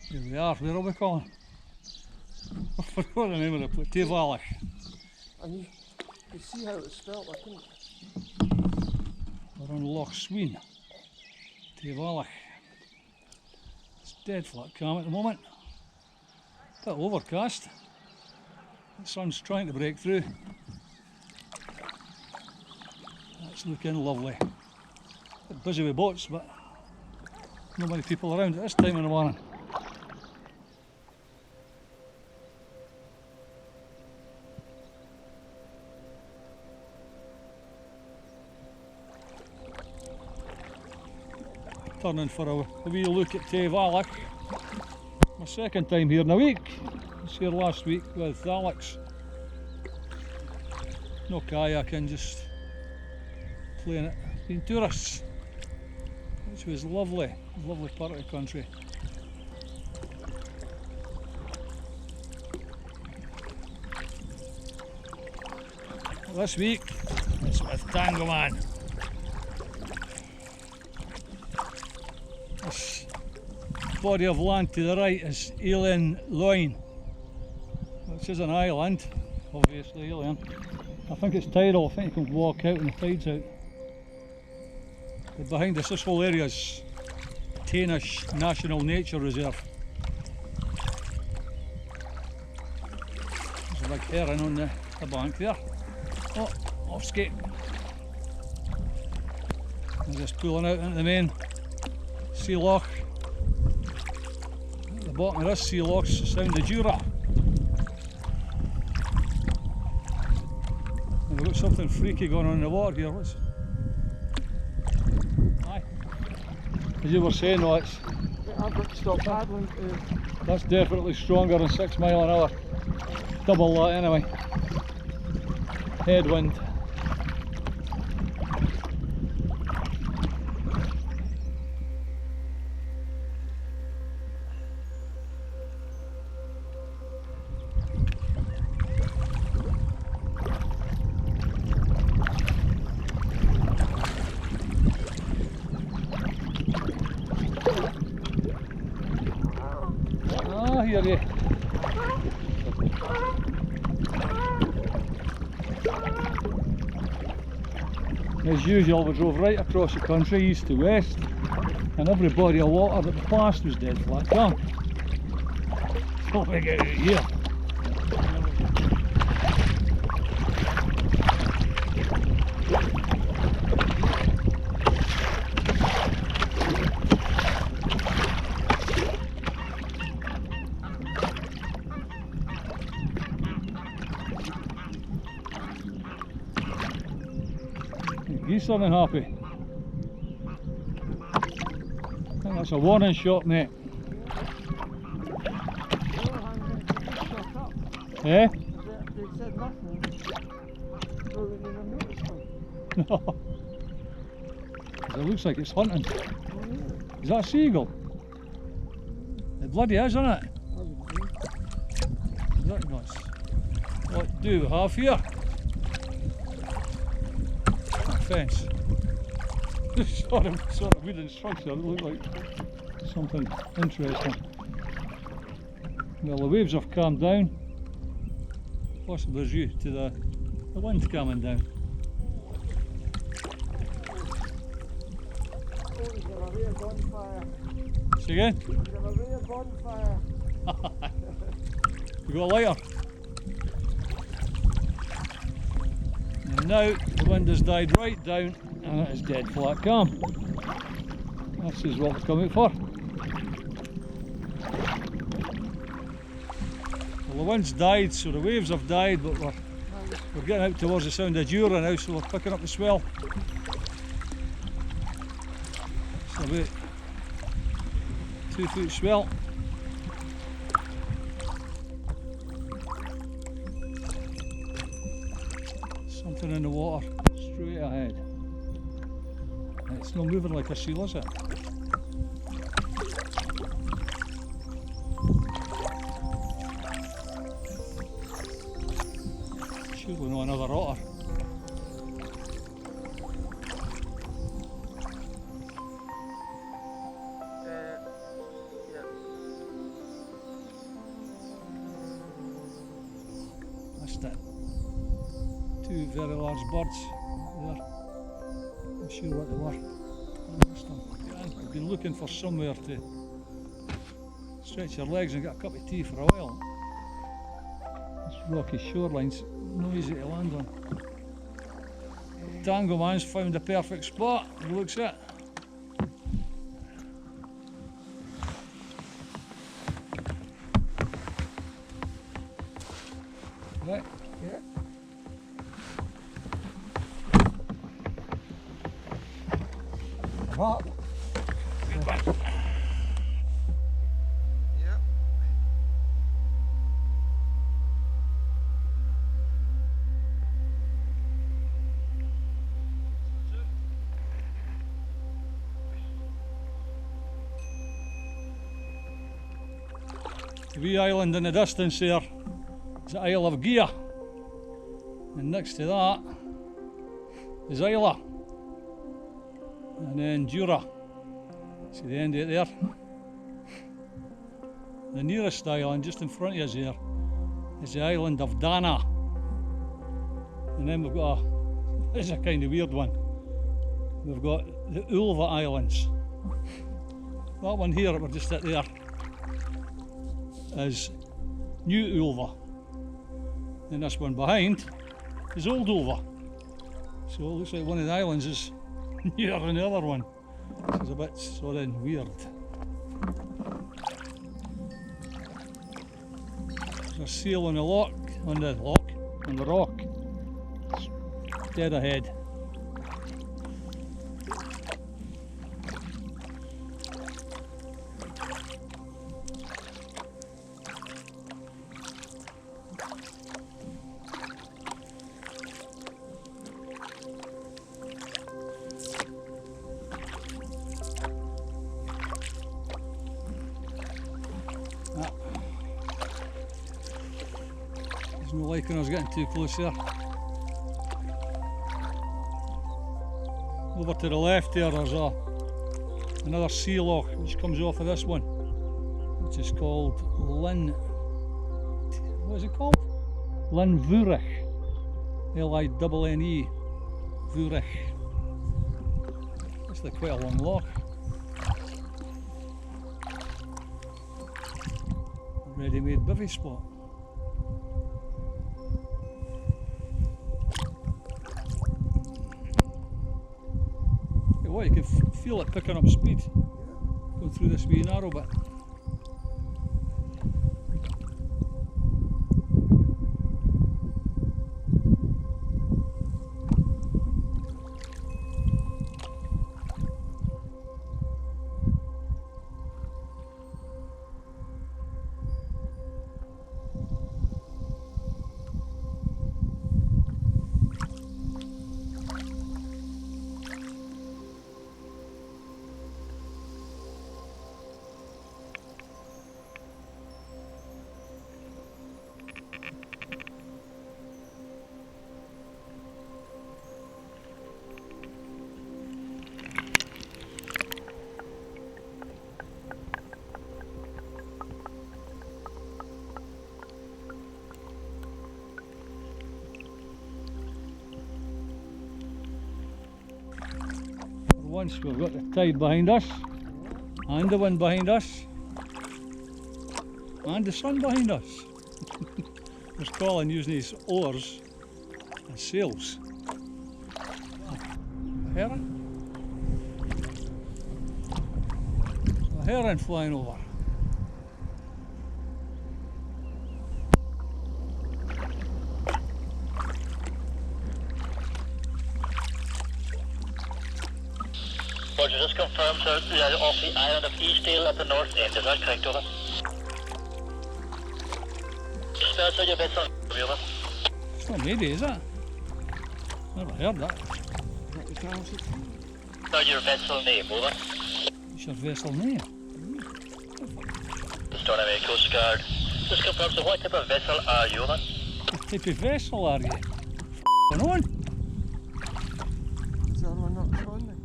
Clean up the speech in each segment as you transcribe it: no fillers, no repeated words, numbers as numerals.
Here we are, where are we calling? I forgot the name of the place, Tayvallich. And you see how it's spelled, I couldn't. We're on Loch Sween, Tayvallich. It's dead flat calm at the moment. Bit overcast. The sun's trying to break through. That's looking lovely. Bit busy with boats, but not many people around at this time in the morning. Turning for a wee look at Tayvallich. My second time here in a week. I was here last week with Alex. No kayaking, just playing it, being tourists, which was lovely, lovely part of the country. This week it's with Tango Man. This body of land to the right is Oban Lifeboat, which is an island, obviously alien. I think it's tidal, I think you can walk out when the tide's out. But behind us, this whole area is Tayvallich National Nature Reserve. There's a big heron on the bank there. Oh, off skate. I'm just pulling out into the main sea loch. At the bottom of this sea loch's the sound of Jura. And we've got something freaky going on in the water here. What's... Aye. As you were saying, though, it's... I've got to stop paddling. That's definitely stronger than 6 miles an hour. Double that anyway. Headwind. Ah, here you. As usual, we drove right across the country, east to west, and every body of water that we passed was dead flat calm. So we get out here. Geese aren't happy. I think that's a warning shot, mate. Eh? They said nothing. So they didn't even notice them. No. It looks like it's hunting. Oh, yeah. Is that a seagull? It bloody is, isn't it? Is that nuts? What do we have here? Fence. sort of wooden structure. It looked like something interesting. Well, the waves have calmed down, possibly due to the wind calming down. Oh, he's got a real bonfire. Say again? He's got a real bonfire. We got a lighter. And now the wind has died right down and it is dead flat calm. This is what we're coming for. Well, the wind's died, so the waves have died, but we're getting out towards the sound of Jura now, so we're picking up the swell. It's about 2 foot swell. Something in the water, straight ahead. And it's not moving like a seal, is it? Surely not another otter. Yeah. missed it. Two very large birds there. Not sure what they were. I missed them. Yeah, I've been looking for somewhere to stretch your legs and get a cup of tea for a while. This rocky shoreline's no easy to land on. Tango man's found the perfect spot. It looks it. Right. Yeah. What? Good one. Yeah. The wee island in the distance there is the Isle of Gia, and next to that is Isla, and then Jura. See the end of it there? The nearest island just in front of us here is the island of Dana, and then we've got this is a kind of weird one. We've got the Ulva Islands. That one here that we're just at there is New Ulva, and this one behind is Old Ulva. So it looks like one of the islands is nearer than the other one. It's a bit sort of weird. There's a seal on the lock, on the rock, dead ahead. There's no liking us getting too close there. Over to the left there, there's another sea loch which comes off of this one, which is called what is it called? Linvurich. L-I-N-N-E, Vurich. That's like quite a long loch. A ready-made bivvy spot. What, you can feel it picking up speed going through this wee narrow bit. Once we've got the tide behind us, and the wind behind us, and the sun behind us. There's Colin using his oars as sails. A heron? There's a heron flying over. Roger, just confirm, sir, we are off the island of Eastdale at the north end. Is that correct, over? Spell out your vessel, over. It's not maybe, is it? Never heard that. Spell your vessel name, over. What's your vessel name? Stornoway Coastguard. Just confirm, so what type of vessel are you, over? What type of vessel are you? F***ing on? Is that one not on then?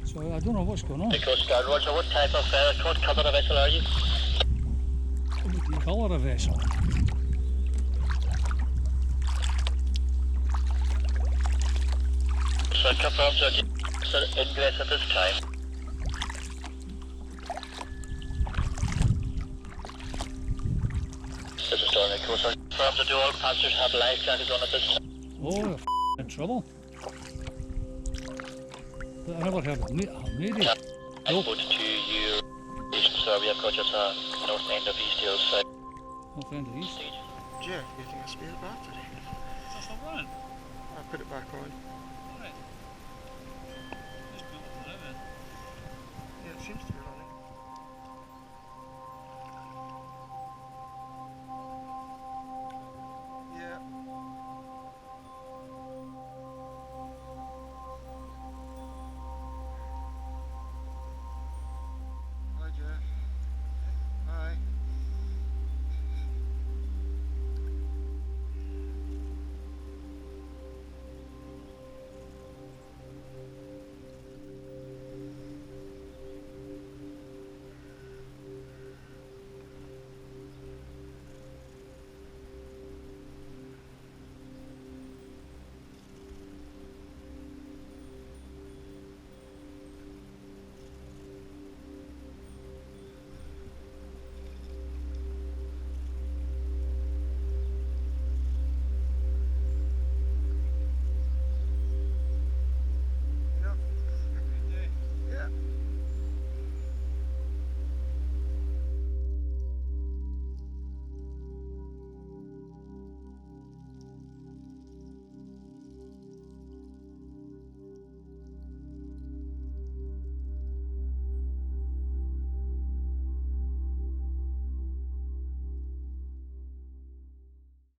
So I don't know what's going on. The Coastguard, Roger, what type of what colour of vessel are you? What colour of vessel? Sir, confirm, sir. Sir, ingress at this time. This is Stormy Coastguard. Confirm that all passengers have life jackets on at this time. Oh, you're in trouble. But I never heard of maybe. Nope. Boat to you, sir. We have got just north end of Eastdale side. North end of East. Jeff, getting a spare battery. Is that all running? I'll put it back on. Alright. Just put it on it then. Yeah, it seems to be